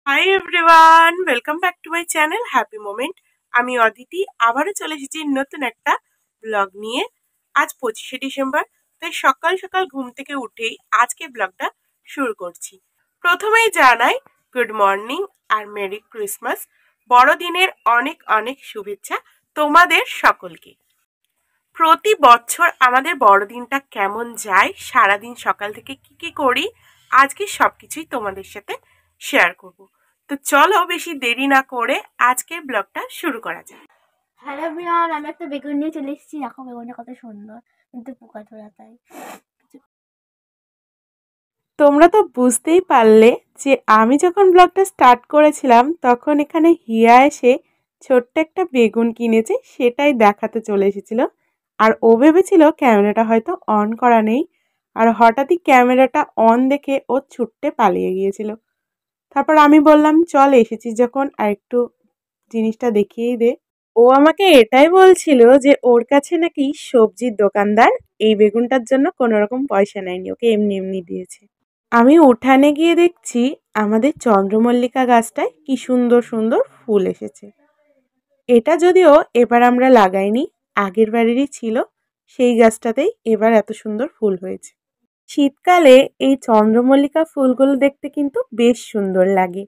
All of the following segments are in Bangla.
Hi everyone, welcome back to my channel happy moment. আমি অদিতি আবারও চলে এসেছি নতুন একটা ব্লগ নিয়ে। আজ 25শে ডিসেম্বর, তাই সকাল সকাল ঘুম থেকে উঠেই আজকে ব্লগটা শুরু করছি। প্রথমেই জানাই গুড মর্নিং আর মেরি ক্রিসমাস। বড়দিনের অনেক অনেক শুভেচ্ছা তোমাদের সকলকে। প্রতি বছর আমাদের বড়দিনটা কেমন যায়, সারাদিন সকাল থেকে কি কি করি, আজকে সবকিছুই তোমাদের সাথে শেয়ার করব। তো চলো বেশি দেরি না করে আজকের ব্লগটা শুরু করা যাক। হ্যালো এভরিওয়ান, আমি একটা বেগুন নিয়ে চলে এসেছি। দেখো বেগুনটা কত সুন্দর, কিন্তু পোকা ধরা তাই। তোমরা তো বুঝতেই পারলে যে আমি যখন ব্লগটা স্টার্ট করেছিলাম তখন এখানে হিয়া এসে ছোট্ট একটা বেগুন কিনেছে, সেটাই দেখাতে চলে এসেছিল। আর ও ভেবেছিল ক্যামেরাটা হয়তো অন করা নেই, আর হঠাৎই ক্যামেরাটা অন দেখে ও ছুট্টে পালিয়ে গিয়েছিল। তারপর আমি বললাম চল এসেছিস যখন আর একটু জিনিসটা দেখিয়েই দে। ও আমাকে এটাই বলছিল যে ওর কাছে নাকি সবজির দোকানদার এই বেগুনটার জন্য কোনো রকম পয়সা নেয়নি, ওকে এমনি এমনি দিয়েছে। আমি উঠানে গিয়ে দেখছি আমাদের চন্দ্রমল্লিকা গাছটায় কি সুন্দর সুন্দর ফুল এসেছে। এটা যদিও এবার আমরা লাগাইনি, আগের বাড়িরই ছিল, সেই গাছটাতেই এবার এত সুন্দর ফুল হয়েছে। শীতকালে এই চন্দ্রমল্লিকা ফুলগুলো দেখতে কিন্তু বেশ সুন্দর লাগে।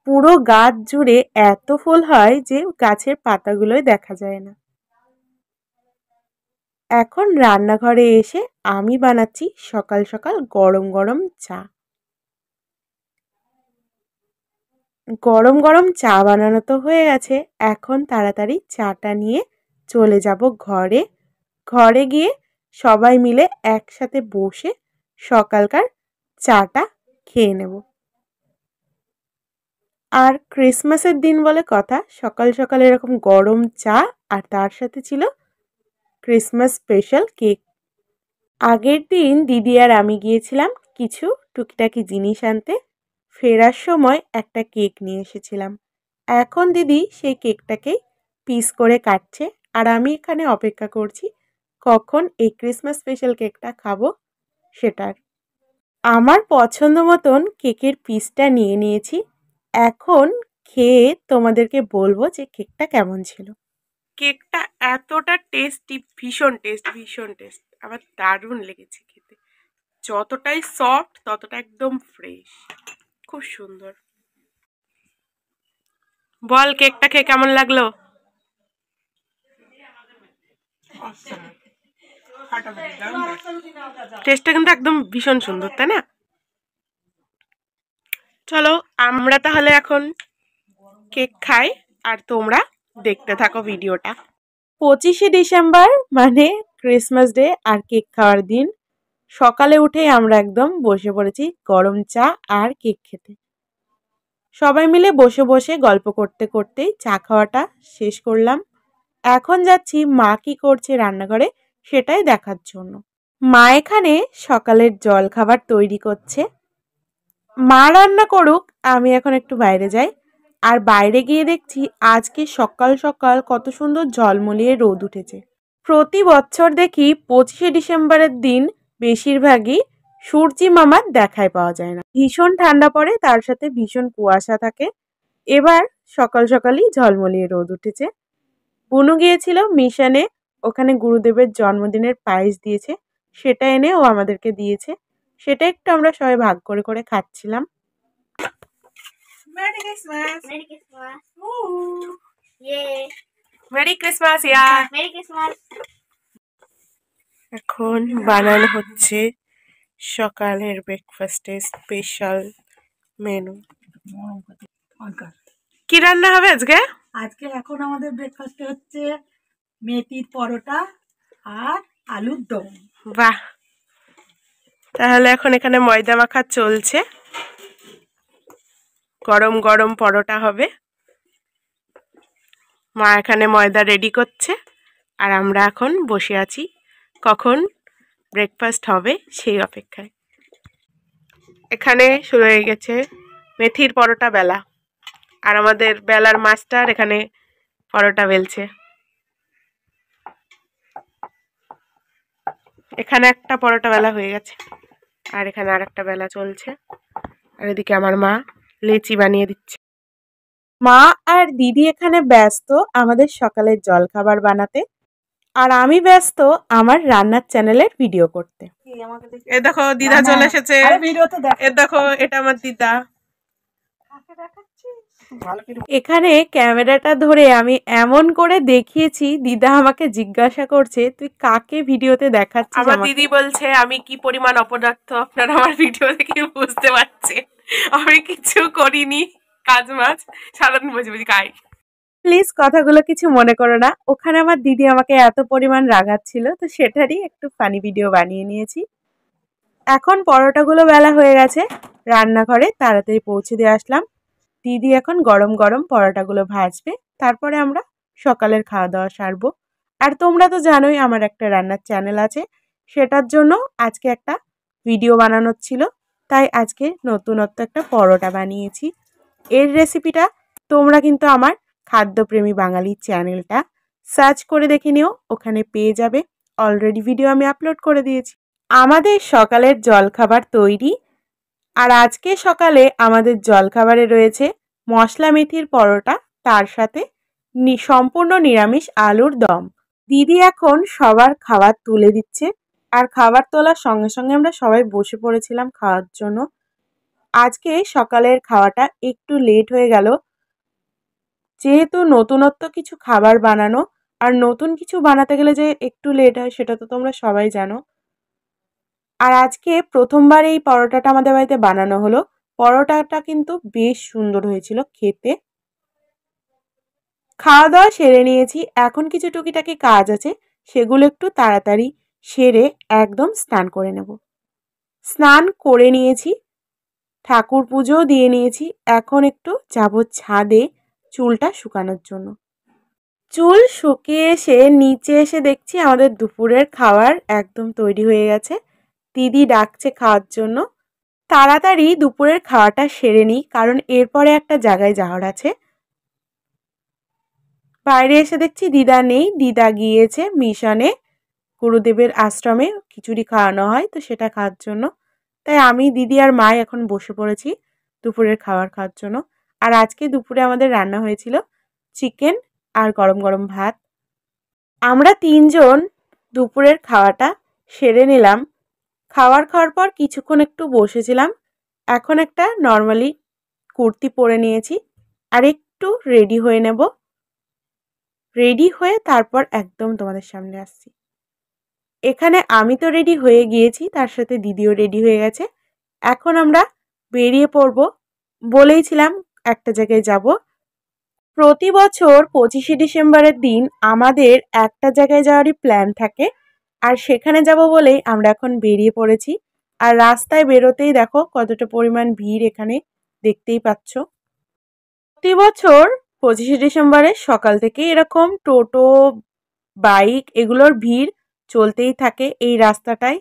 পুরো গাছ জুড়ে এত ফুল হয় যে গাছের পাতাগুলোই দেখা যায় না। এখন রান্নাঘরে এসে আমি বানাচ্ছি সকাল সকাল গরম গরম চা। গরম গরম চা বানানো তো হয়ে গেছে, এখন তাড়াতাড়ি চাটা নিয়ে চলে যাব ঘরে। ঘরে গিয়ে সবাই মিলে একসাথে বসে সকালকার চাটা খেয়ে নেব। আর ক্রিসমাসের দিন বলে কথা, সকাল সকাল এরকম গরম চা, আর তার সাথে ছিল ক্রিসমাস স্পেশাল কেক। আগের দিন দিদি আর আমি গিয়েছিলাম কিছু টুকিটাকি জিনিস আনতে, ফেরার সময় একটা কেক নিয়ে এসেছিলাম। এখন দিদি সেই কেকটাকেই পিস করে কাটছে, আর আমি এখানে অপেক্ষা করছি কখন এই ক্রিসমাস স্পেশাল কেকটা খাবো সেটার। আমার পছন্দ মতন কেকের পিসটা নিয়ে নিয়েছি, এখন খেয়ে তোমাদেরকে বলবো যে কেকটা কেমন ছিল। কেকটা এতটা টেস্টি, ভীষণ টেস্ট, ভীষণ টেস্ট, আমার দারুণ লেগেছে খেতে। যতটাই সফট ততটা একদম ফ্রেশ, খুব সুন্দর। বল কেকটা খেয়ে কেমন লাগলো? টেস্টটা কিন্তু একদম ভীষণ সুন্দর, তাই না? চলো আমরা তাহলে এখন কেক খাই, আর তোমরা দেখতে থাকো ভিডিওটা। 25শে ডিসেম্বর মানে ক্রিসমাস ডে আর কেক খাওয়ার দিন। সকালে উঠেই আমরা একদম বসে পড়েছি গরম চা আর কেক খেতে। সবাই মিলে বসে বসে গল্প করতে করতেই চা খাওয়াটা শেষ করলাম। এখন যাচ্ছি মা কি করছে রান্নাঘরে সেটাই দেখার জন্য। মা এখানে সকালের জল খাবার তৈরি করছে। মা রান্না করুক, আমি এখন একটু বাইরে যাই। আর বাইরে গিয়ে দেখছি আজকে সকাল সকাল কত সুন্দর ঝলমলিয়ে রোদ উঠেছে। প্রতি বছর দেখি 25শে ডিসেম্বরের দিন বেশিরভাগই সূর্যি মামার দেখাই পাওয়া যায় না, ভীষণ ঠান্ডা পড়ে, তার সাথে ভীষণ কুয়াশা থাকে। এবার সকাল সকালই ঝলমলিয়ে রোদ উঠেছে। বুনু গিয়েছিল মিশনে, ওখানে গুরুদেবের জন্মদিনের পায়েস দিয়েছে, সেটা এনে ও আমাদেরকে দিয়েছে, সেটা একটু আমরা সবাই ভাগ করে করে খাচ্ছিলাম। Merry Christmas, merry Christmas, merry Christmas, ya merry Christmas. এখন বানানো হচ্ছে সকালের ব্রেকফাস্টে স্পেশাল মেনু। কি রান্না হবে আজকে? আজকে এখন আমাদের ব্রেকফাস্টে হচ্ছে মেথির পরোটা আর আলুর দম। বাহ, তাহলে এখন এখানে ময়দা মাখা চলছে, গরম গরম পরোটা হবে। মা এখানে ময়দা রেডি করছে, আর আমরা এখন বসে আছি কখন ব্রেকফাস্ট হবে সেই অপেক্ষায়। এখানে শুরু হয়ে গেছে মেথির পরোটা বেলা, আর আমাদের বেলার মাস্টার এখানে পরোটা বেলছে। এখানে একটা পরোটা বেলা হয়ে গেছে, আর এখানে আর একটা বেলা চলছে, আর এদিকে আমার মা লেচি বানিয়ে দিচ্ছে। মা আর দিদি এখানে ব্যস্ত আমাদের সকালের জলখাবার বানাতে, আর আমি ব্যস্ত আমার রান্নার চ্যানেলের ভিডিও করতে। এ দেখো দিদা চলে এসেছে। এ দেখো এটা আমার দিদা। এখানে ক্যামেরাটা ধরে আমি এমন করে দেখিয়েছি, দিদা আমাকে জিজ্ঞাসা করছে তুই কাকে ভিডিওতে দেখাচ্ছিস। আমার দিদি বলছে আমি কি পরিমাণ অপদার্থ আপনারা আমার ভিডিও দেখে বুঝতে পারছে, আমি কিছু করিনি, কাজ মাছ সারাদিন বুঝে বুঝি খাই। প্লিজ কথাগুলো কিছু মনে করো না, ওখানে আমার দিদি আমাকে এত পরিমাণ রাগাচ্ছিল, তো সেটারই একটু ফানি ভিডিও বানিয়ে নিয়েছি। এখন পরোটাগুলো বেলা হয়ে গেছে, রান্নাঘরে তাড়াতাড়ি পৌঁছে দিয়ে আসলাম। দিদি এখন গরম গরম পরোটাগুলো ভাজবে, তারপরে আমরা সকালের খাওয়া দাওয়া সারবো। আর তোমরা তো জানোই আমার একটা রান্নার চ্যানেল আছে, সেটার জন্য আজকে একটা ভিডিও বানানোর ছিল, তাই আজকে নতুনত্ব একটা পরোটা বানিয়েছি। এর রেসিপিটা তোমরা কিন্তু আমার খাদ্যপ্রেমী বাঙালির চ্যানেলটা সার্চ করে দেখে নিও, ওখানে পেয়ে যাবে। অলরেডি ভিডিও আমি আপলোড করে দিয়েছি। আমাদের সকালের জলখাবার তৈরি, আর আজকে সকালে আমাদের জলখাবারে রয়েছে মশলা মেথির পরোটা, তার সাথে সম্পূর্ণ নিরামিষ আলুর দম। দিদি এখন সবার খাবার তুলে দিচ্ছে, আর খাবার তোলার সঙ্গে সঙ্গে আমরা সবাই বসে পড়েছিলাম খাওয়ার জন্য। আজকে সকালের খাওয়াটা একটু লেট হয়ে গেল, যেহেতু নতুনত্ব কিছু খাবার বানানো, আর নতুন কিছু বানাতে গেলে যে একটু লেট হয় সেটা তো তোমরা সবাই জানো। আর আজকে প্রথমবার এই পরোটাটা আমাদের বাড়িতে বানানো হলো। পরোটাটা কিন্তু বেশ সুন্দর হয়েছিল খেতে। খাওয়া দাওয়া সেরে নিয়েছি, এখন কিছু টুকিটাকি কাজ আছে, সেগুলো একটু তাড়াতাড়ি সেরে একদম স্নান করে নেব। স্নান করে নিয়েছি, ঠাকুর পুজোও দিয়ে নিয়েছি, এখন একটু যাব ছাদে চুলটা শুকানোর জন্য। চুল শুকিয়ে এসে নিচে এসে দেখছি আমাদের দুপুরের খাবার একদম তৈরি হয়ে গেছে। দিদি ডাকছে খাওয়ার জন্য, তাড়াতাড়ি দুপুরের খাওয়াটা সেরে নিই, কারণ এরপরে একটা জায়গায় যাওয়ার আছে। বাইরে এসে দেখছি দিদা নেই, দিদা গিয়েছে মিশনে, গুরুদেবের আশ্রমে খিচুড়ি খাওয়ানো হয়, তো সেটা খাওয়ার জন্য। তাই আমি, দিদি আর মা এখন বসে পড়েছি দুপুরের খাবার খাওয়ার জন্য। আর আজকে দুপুরে আমাদের রান্না হয়েছিল চিকেন আর গরম গরম ভাত। আমরা তিনজন দুপুরের খাওয়াটা সেরে নিলাম। খাওয়ার পর কিছুক্ষণ একটু বসেছিলাম, এখন একটা নর্মালি কুর্তি পরে নিয়েছি, আর একটু রেডি হয়ে নেব। রেডি হয়ে তারপর একদম তোমাদের সামনে আসছি। এখানে আমি তো রেডি হয়ে গিয়েছি, তার সাথে দিদিও রেডি হয়ে গেছে। এখন আমরা বেরিয়ে পড়ব। বলেইছিলাম একটা জায়গায় যাব। প্রতি বছর 25শে ডিসেম্বরের দিন আমাদের একটা জায়গায় যাওয়ারই প্ল্যান থাকে, আর সেখানে যাব বলেই আমরা এখন বেরিয়ে পড়েছি। আর রাস্তায় বেরোতেই দেখো কতটা পরিমাণ ভিড়, এখানে দেখতেই পাচ্ছ। প্রতি বছর 25শে ডিসেম্বরের সকাল থেকে এরকম টোটো, বাইক এগুলোর ভিড় চলতেই থাকে। এই রাস্তাটায়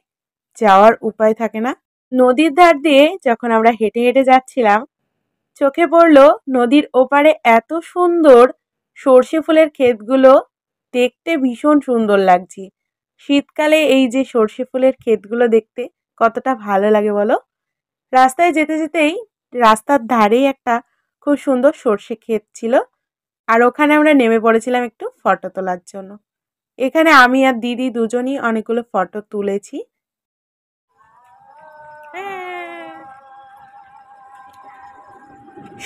যাওয়ার উপায় থাকে না। নদীর ধার দিয়ে যখন আমরা হেঁটে হেঁটে যাচ্ছিলাম, চোখে পড়লো নদীর ওপারে এত সুন্দর সর্ষে ফুলের ক্ষেতগুলো, দেখতে ভীষণ সুন্দর লাগছে। শীতকালে এই যে সর্ষে ফুলের ক্ষেতগুলো দেখতে কতটা ভালো লাগে বলো। রাস্তায় যেতে যেতেই রাস্তার ধারেই একটা খুব সুন্দর সর্ষে ক্ষেত ছিল, আর ওখানে আমরা নেমে পড়েছিলাম একটু ফটো তোলার জন্য। এখানে আমি আর দিদি দুজনই অনেকগুলো ফটো তুলেছি।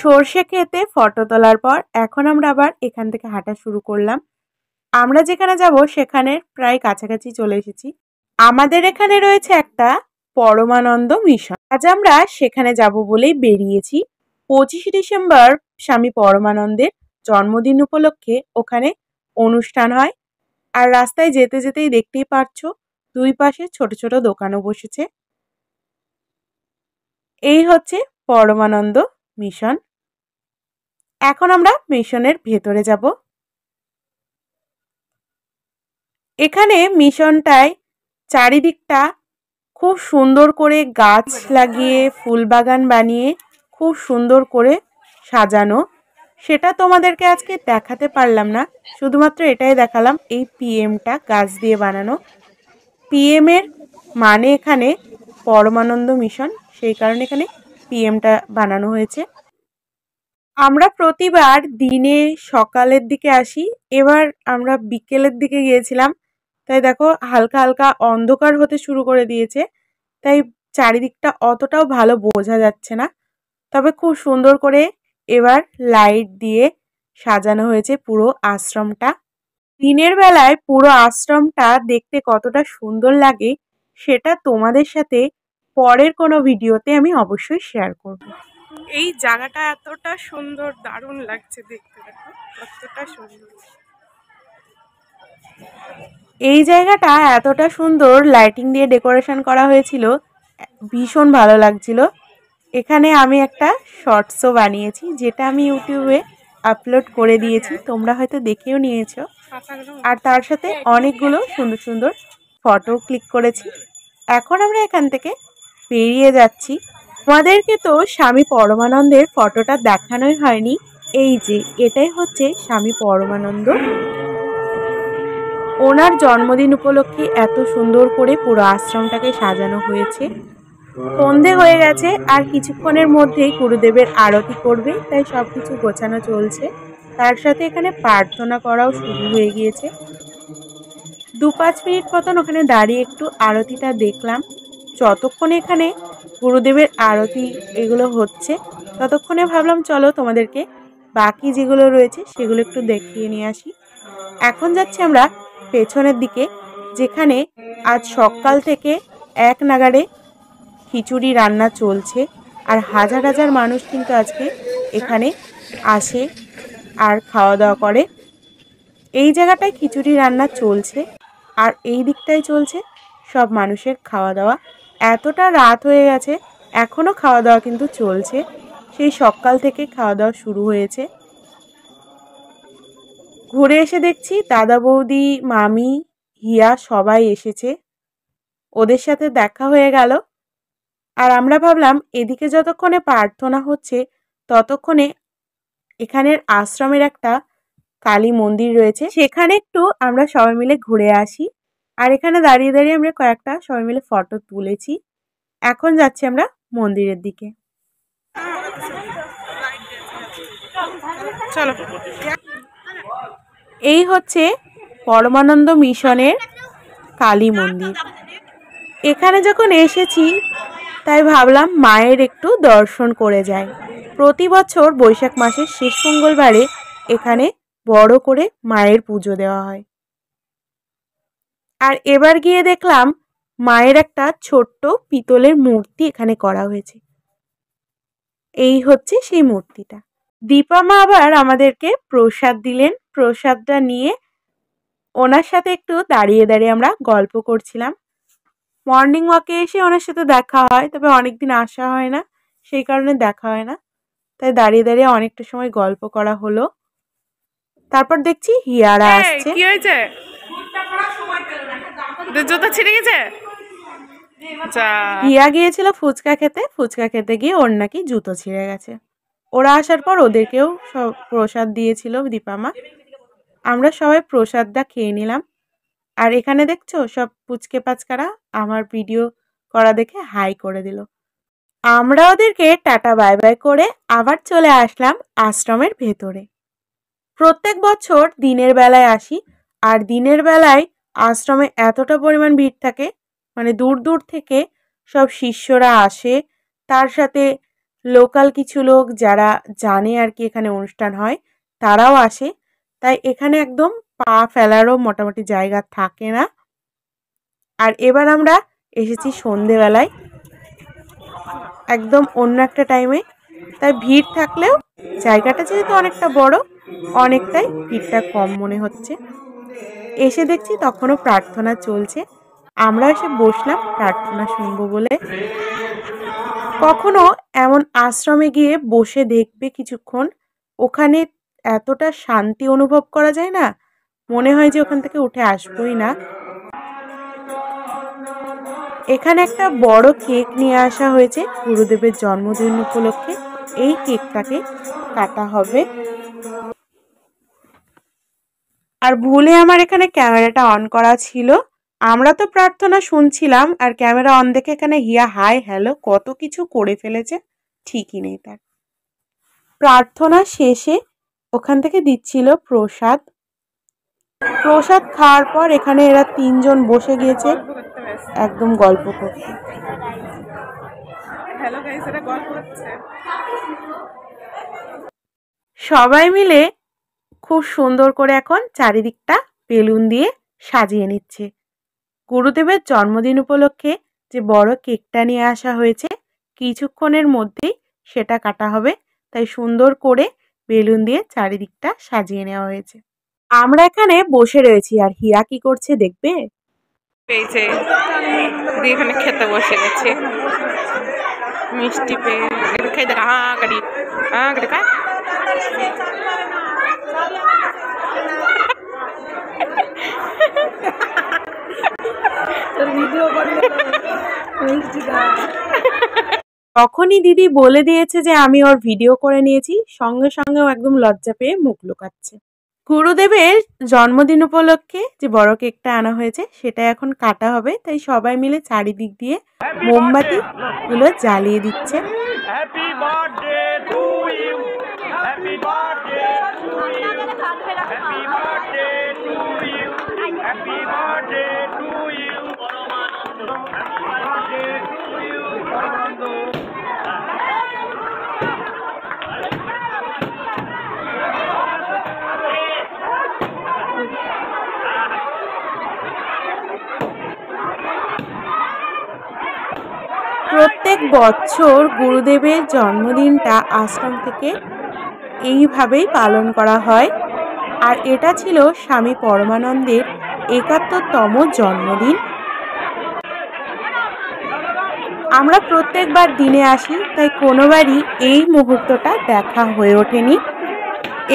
সর্ষে ক্ষেতে ফটো তোলার পর এখন আমরা আবার এখান থেকে হাঁটা শুরু করলাম। আমরা যেখানে যাব সেখানে প্রায় কাছাকাছি চলে এসেছি। আমাদের এখানে রয়েছে একটা পরমানন্দ মিশন, আজ আমরা সেখানে যাব বলেই বেরিয়েছি। 25শে ডিসেম্বর স্বামী পরমানন্দের জন্মদিন উপলক্ষে ওখানে অনুষ্ঠান হয়, আর রাস্তায় যেতে যেতেই দেখতেই পাচ্ছ দুই পাশে ছোট ছোট দোকানও বসেছে। এই হচ্ছে পরমানন্দ মিশন। এখন আমরা মিশনের ভেতরে যাব। এখানে মিশনটায় চারিদিকটা খুব সুন্দর করে গাছ লাগিয়ে, ফুল বাগান বানিয়ে খুব সুন্দর করে সাজানো। সেটা তোমাদেরকে আজকে দেখাতে পারলাম না, শুধুমাত্র এটাই দেখালাম এই পিএমটা গাছ দিয়ে বানানো। পিএমের মানে এখানে পরমানন্দ মিশন, সেই কারণে এখানে পিএমটা বানানো হয়েছে। আমরা প্রতিবার দিনে সকালের দিকে আসি, এবার আমরা বিকেলের দিকে গিয়েছিলাম। তাই দেখো হালকা হালকা অন্ধকার হতে শুরু করে দিয়েছে, তাই চারিদিকটা অতটাও ভালো বোঝা যাচ্ছে না। তবে খুব সুন্দর করে এবার লাইট দিয়ে সাজানো হয়েছে পুরো আশ্রমটা। দিনের বেলায় পুরো আশ্রমটা দেখতে কতটা সুন্দর লাগে সেটা তোমাদের সাথে পরের কোনো ভিডিওতে আমি অবশ্যই শেয়ার করব। এই জায়গাটা এতটা সুন্দর, দারুণ লাগছে দেখতে, দেখো কতটা সুন্দর। এই জায়গাটা এতটা সুন্দর লাইটিং দিয়ে ডেকোরেশন করা হয়েছিল, ভীষণ ভালো লাগছিল। এখানে আমি একটা শর্টসও বানিয়েছি, যেটা আমি ইউটিউবে আপলোড করে দিয়েছি, তোমরা হয়তো দেখেও নিয়েছো। আর তার সাথে অনেকগুলো সুন্দর সুন্দর ফটো ক্লিক করেছি। এখন আমরা এখান থেকে বেরিয়ে যাচ্ছি। আমাদেরকে তো স্বামী পরমানন্দের ফটোটা দেখানোই হয়নি। এই যে এটাই হচ্ছে স্বামী পরমানন্দ। ওনার জন্মদিন উপলক্ষে এত সুন্দর করে পুরো আশ্রমটাকে সাজানো হয়েছে। সন্ধে হয়ে গেছে আর কিছুক্ষণের মধ্যেই গুরুদেবের আরতি করবে, তাই সবকিছু গোছানো চলছে। তার সাথে এখানে প্রার্থনা করাও শুরু হয়ে গিয়েছে। 2-5 মিনিট মতন ওখানে দাঁড়িয়ে একটু আরতিটা দেখলাম। যতক্ষণ এখানে গুরুদেবের আরতি এগুলো হচ্ছে ততক্ষণে ভাবলাম চলো তোমাদেরকে বাকি যেগুলো রয়েছে সেগুলো একটু দেখিয়ে নিয়ে আসি। এখন যাচ্ছি আমরা পেছনের দিকে, যেখানে আজ সকাল থেকে এক নাগাড়ে খিচুড়ি রান্না চলছে। আর হাজার হাজার মানুষ কিন্তু আজকে এখানে আসে আর খাওয়া দাওয়া করে। এই জায়গাটায় খিচুড়ি রান্না চলছে আর এই দিকটায় চলছে সব মানুষের খাওয়া দাওয়া। এতটা রাত হয়ে গেছে, এখনও খাওয়া দাওয়া কিন্তু চলছে। সেই সকাল থেকে খাওয়া দাওয়া শুরু হয়েছে। ঘুরে এসে দেখছি দাদা বৌদি মামি হিয়া সবাই এসেছে, ওদের সাথে দেখা হয়ে গেল। আর আমরা ভাবলাম এদিকে যতক্ষণে প্রার্থনা হচ্ছে ততক্ষণে এখানের আশ্রমের একটা কালী মন্দির রয়েছে, সেখানে একটু আমরা সবাই মিলে ঘুরে আসি। আর এখানে দাঁড়িয়ে দাঁড়িয়ে আমরা কয়েকটা সবাই মিলে ফটো তুলেছি। এখন যাচ্ছি আমরা মন্দিরের দিকে। চলো। এই হচ্ছে পরমানন্দ মিশনের কালী মন্দির। এখানে যখন এসেছি তাই ভাবলাম মায়ের একটু দর্শন করে যাই। প্রতি বছর বৈশাখ মাসের শেষ মঙ্গলবারে এখানে বড় করে মায়ের পুজো দেওয়া হয়। আর এবার গিয়ে দেখলাম মায়ের একটা ছোট্ট পিতলের মূর্তি এখানে করা হয়েছে। এই হচ্ছে সেই মূর্তিটা। দীপা মা আবার আমাদেরকে প্রসাদ দিলেন। প্রসাদটা নিয়ে ওনার সাথে একটু দাঁড়িয়ে দাঁড়িয়ে আমরা গল্প করছিলাম। মর্নিং ওয়াকে এসে ওনার সাথে দেখা হয়, তবে অনেকদিন আসা হয় না, সেই কারণে দেখা হয় না। তাই দাঁড়িয়ে দাঁড়িয়ে অনেকটা সময় গল্প করা হলো। তারপর দেখছি হিয়ারা আসছে। কি হয়েছে? জুতো ছিঁড়ে গেছে। হিয়া গিয়েছিল ফুচকা খেতে, ফুচকা খেতে গিয়ে ওর নাকি জুতো ছিঁড়ে গেছে। ওরা আসার পর ওদেরকেও সব প্রসাদ দিয়েছিল দীপামা। আমরা সবাই প্রসাদটা খেয়ে নিলাম। আর এখানে দেখছো সব পুচকে পাচকারা আমার ভিডিও করা দেখে হাই করে দিল। আমরা ওদেরকে টাটা বাই বাই করে আবার চলে আসলাম আশ্রমের ভেতরে। প্রত্যেক বছর দিনের বেলায় আসি, আর দিনের বেলায় আশ্রমে এতটা পরিমাণ ভিড় থাকে, মানে দূর দূর থেকে সব শিষ্যরা আসে, তার সাথে লোকাল কিছু লোক যারা জানে আর কি এখানে অনুষ্ঠান হয় তারাও আসে। তাই এখানে একদম পা ফেলারও মোটামুটি জায়গা থাকে না। আর এবার আমরা এসেছি সন্ধেবেলায়, একদম অন্য একটা টাইমে, তাই ভিড় থাকলেও জায়গাটা যেহেতু অনেকটা বড়, অনেকটাই ভিড়টা কম মনে হচ্ছে। এসে দেখছি তখনও প্রার্থনা চলছে। আমরা এসে বসলাম প্রার্থনা শুনবো বলে। কখনো এমন আশ্রমে গিয়ে বসে দেখবে কিছুক্ষণ, ওখানে এতটা শান্তি অনুভব করা যায় না, মনে হয় যে ওখান থেকে উঠে আসবোই না। এখানে একটা বড় কেক নিয়ে আসা হয়েছে গুরুদেবের জন্মদিন উপলক্ষে। এই কেকটাকে কাটা হবে। আর ভুলে আমার এখানে ক্যামেরাটা অন করা ছিল। আমরা তো প্রার্থনা শুনছিলাম আর ক্যামেরা অন দেখে এখানে হিয়া হাই হ্যালো কত কিছু করে ফেলেছে, ঠিকই নেই তার। প্রার্থনা শেষে ওখান থেকে দিচ্ছিল প্রসাদ। প্রসাদ খাওয়ার পর এখানে এরা তিনজন বসে গিয়েছে একদম গল্প করতে। সবাই মিলে খুব সুন্দর করে এখন চারিদিকটা বেলুন দিয়ে সাজিয়ে নিচ্ছে। গুরুদেবের জন্মদিন উপলক্ষে যে বড় কেকটা নিয়ে আসা হয়েছে, কিছুক্ষণের মধ্যেই সেটা কাটা হবে, তাই সুন্দর করে বেলুন দিয়ে চারিদিকটা সাজিয়ে নেওয়া হয়েছে। আমরা এখানে বসে রয়েছি, আর হিয়া কি করছে দেখবে? পেয়েছে, এখানে খেতে বসে গেছে মিষ্টি পেয়ে খেয়ে দেখা গাড়ি দেখা তখনই দিদি বলে দিয়েছে যে আমি ওর ভিডিও করে নিয়েছি, সঙ্গে সঙ্গেও একদম লজ্জা পেয়ে মুখ লুকাচ্ছে। গুরুদেবের জন্মদিন উপলক্ষে যে বড় কেকটা আনা হয়েছে সেটা এখন কাটা হবে, তাই সবাই মিলে চারিদিক দিয়ে মোমবাতি গুলো জ্বালিয়ে দিচ্ছে। প্রত্যেক বছর গুরুদেবের জন্মদিনটা আশ্রম থেকে এইভাবেই পালন করা হয়, আর এটা ছিল স্বামী পরমানন্দের ৭১তম জন্মদিন। আমরা প্রত্যেকবার দিনে আসি, তাই কোনোবারই এই মুহূর্তটা দেখা হয়ে ওঠেনি।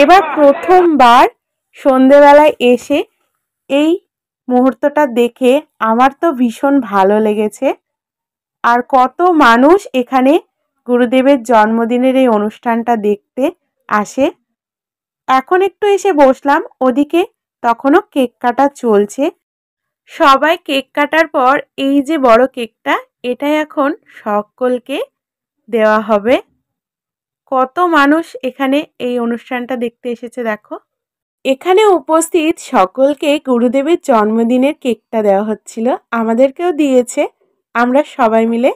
এবার প্রথমবার সন্ধেবেলায় এসে এই মুহূর্তটা দেখে আমার তো ভীষণ ভালো লেগেছে। আর কত মানুষ এখানে গুরুদেবের জন্মদিনের এই অনুষ্ঠানটা দেখতে আসে। এখন একটু এসে বসলাম, ওদিকে তখনও কেক কাটা চলছে। সবাই কেক কাটার পর এই যে বড় কেকটা, এটাই এখন সকলকে দেওয়া হবে। কত মানুষ এখানে এই অনুষ্ঠানটা দেখতে এসেছে দেখো। এখানে উপস্থিত সকলকে গুরুদেবের জন্মদিনের কেকটা দেওয়া হচ্ছিল, আমাদেরকেও দিয়েছে। আমরা সবাই মিলে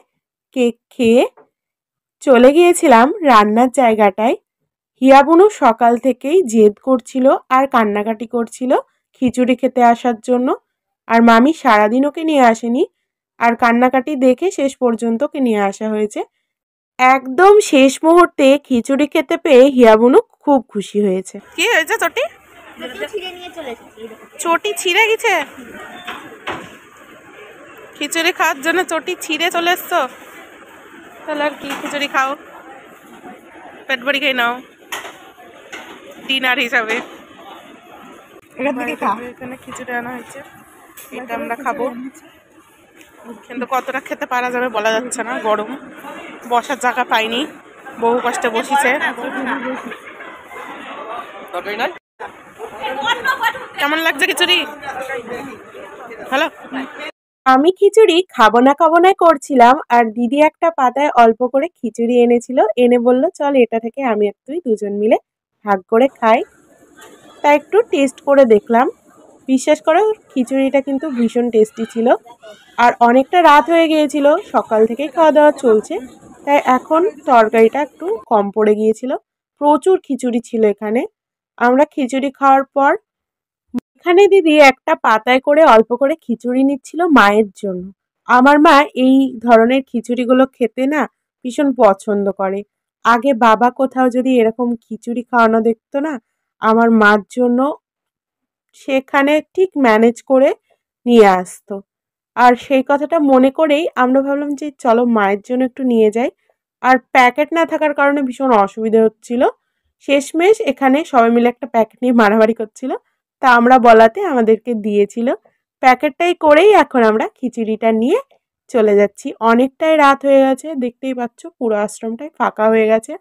কেক খেয়ে চলে গিয়েছিলাম রান্নার জায়গাটায়। হিয়াবুনু সকাল থেকেই জেদ করছিল আর কান্নাকাটি করছিল খিচুড়ি খেতে আসার জন্য, আর মামি সারাদিন ওকে নিয়ে আসেনি, আর কান্নাকাটি দেখে শেষ পর্যন্ত ওকে নিয়ে আসা হয়েছে। একদম শেষ মুহূর্তে খিচুড়ি খেতে পেয়ে হিয়াবুনু খুব খুশি হয়েছে। কি হয়েছে চটি? চটি ছিঁড়ে গেছে? খিচুড়ি খাওয়ার জন্য চটি ছিঁড়ে চলে এসছো? তাহলে আর কি, খিচুড়ি খাও, পেট ভরি খেয়ে নাও ডিনার হিসাবে। এখানে খিচুড়ি আনা হয়েছে, এটা আমরা খাবো, কিন্তু কতটা খেতে পারা যাবে বলা যাচ্ছে না, গরম, বসার জায়গা পাইনি, বহু কষ্টে বসিছে। কেমন লাগছে খিচুড়ি? হ্যালো, আমি খিচুড়ি খাবো না করছিলাম, আর দিদি একটা পাতায় অল্প করে খিচুড়ি এনেছিল, এনে বলল চল এটা থেকে আমি আর তুই দুজন মিলে ভাগ করে খাই। তা একটু টেস্ট করে দেখলাম, বিশ্বাস করো খিচুড়িটা কিন্তু ভীষণ টেস্টি ছিল। আর অনেকটা রাত হয়ে গিয়েছিল, সকাল থেকেই খাওয়া দাওয়া চলছে, তাই এখন তরকারিটা একটু কম পড়ে গিয়েছিল। প্রচুর খিচুড়ি ছিল এখানে। আমরা খিচুড়ি খাওয়ার পর এখানে দিদি একটা পাতায় করে অল্প করে খিচুড়ি নিচ্ছিল মায়ের জন্য। আমার মা এই ধরনের খিচুড়িগুলো খেতে না ভীষণ পছন্দ করে। আগে বাবা কোথাও যদি এরকম খিচুড়ি খাওয়ানো দেখতো না, আমার মার জন্য সেখানে ঠিক ম্যানেজ করে নিয়ে আসতো। আর সেই কথাটা মনে করেই আমরা ভাবলাম যে চলো মায়ের জন্য একটু নিয়ে যাই। আর প্যাকেট না থাকার কারণে ভীষণ অসুবিধা হচ্ছিল। শেষমেশ এখানে সবাই মিলে একটা প্যাকেট নিয়ে মারামারি করছিল, তা আমরা বলাতে আমাদেরকে দিয়েছিল। প্যাকেটটাই করেই এখন আমরা খিচুড়িটা নিয়ে চলে যাচ্ছি। অনেকটাই রাত হয়ে গেছে, দেখতেই পাচ্ছ পুরো আশ্রমটাই ফাঁকা হয়ে গেছে।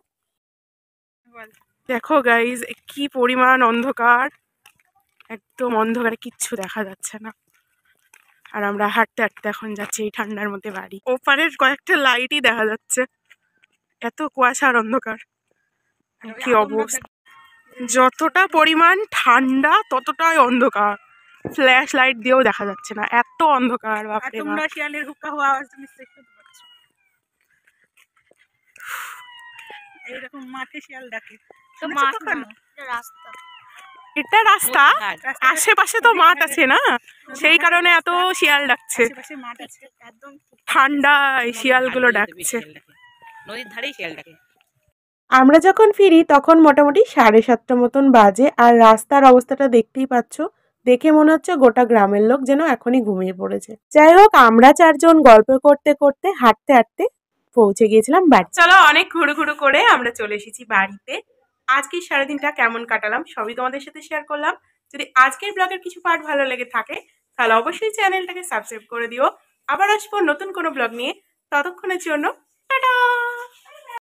দেখো গাইজ কি পরিমাণ অন্ধকার, একদম অন্ধকারে কিচ্ছু দেখা যাচ্ছে না। আর আমরা হাঁটতে হাঁটতে এখন যাচ্ছি এই ঠান্ডার মধ্যে বাড়ি। ওপারের কয়েকটা লাইটই দেখা যাচ্ছে, এত কুয়াশা আর অন্ধকার কি অবস্থা, যতটা পরিমাণ ঠান্ডা ততটাই অন্ধকার, ফ্ল্যাশ লাইট দিয়েও দেখা যাচ্ছে না, এত অন্ধকার। বাপরে তোমরা শিয়ালের হুক্কা হওয়া আওয়াজ নিশ্চয়ই শুনতে পাচ্ছ। এইরকম মাঠে শিয়াল ডাকে। তো মাঠ না, এটা রাস্তা। এটা রাস্তা, আশেপাশে তো মাঠ আছে না, সেই কারণে এত শিয়াল ডাকছে। আশেপাশে মাঠ আছে, একদম ঠিক। ঠান্ডায় শিয়ালগুলো ডাকছে। নদীর ধারেই শিয়াল ডাকে। আমরা যখন ফিরি তখন মোটামুটি 7:30 মতন বাজে, আর রাস্তার অবস্থাটা দেখতেই পাচ্ছ, দেখে মনে হচ্ছে গোটা গ্রামের লোক যেন এখনই ঘুমিয়ে পড়েছে। যাই হোক, আমরা 4 জন গল্প করতে করতে হাঁটতে হাঁটতে পৌঁছে গিয়েছিলাম বাড়ি। চলো, অনেক ঘুরু করে আমরা চলে এসেছি বাড়িতে। আজকে সারাদিনটা কেমন কাটালাম সবই তোমাদের সাথে শেয়ার করলাম। যদি আজকের ব্লগের কিছু পার্ট ভালো লেগে থাকে তাহলে অবশ্যই চ্যানেলটাকে সাবস্ক্রাইব করে দিও। আবার আসবো নতুন কোনো ব্লগ নিয়ে, ততক্ষণের জন্য টাটা।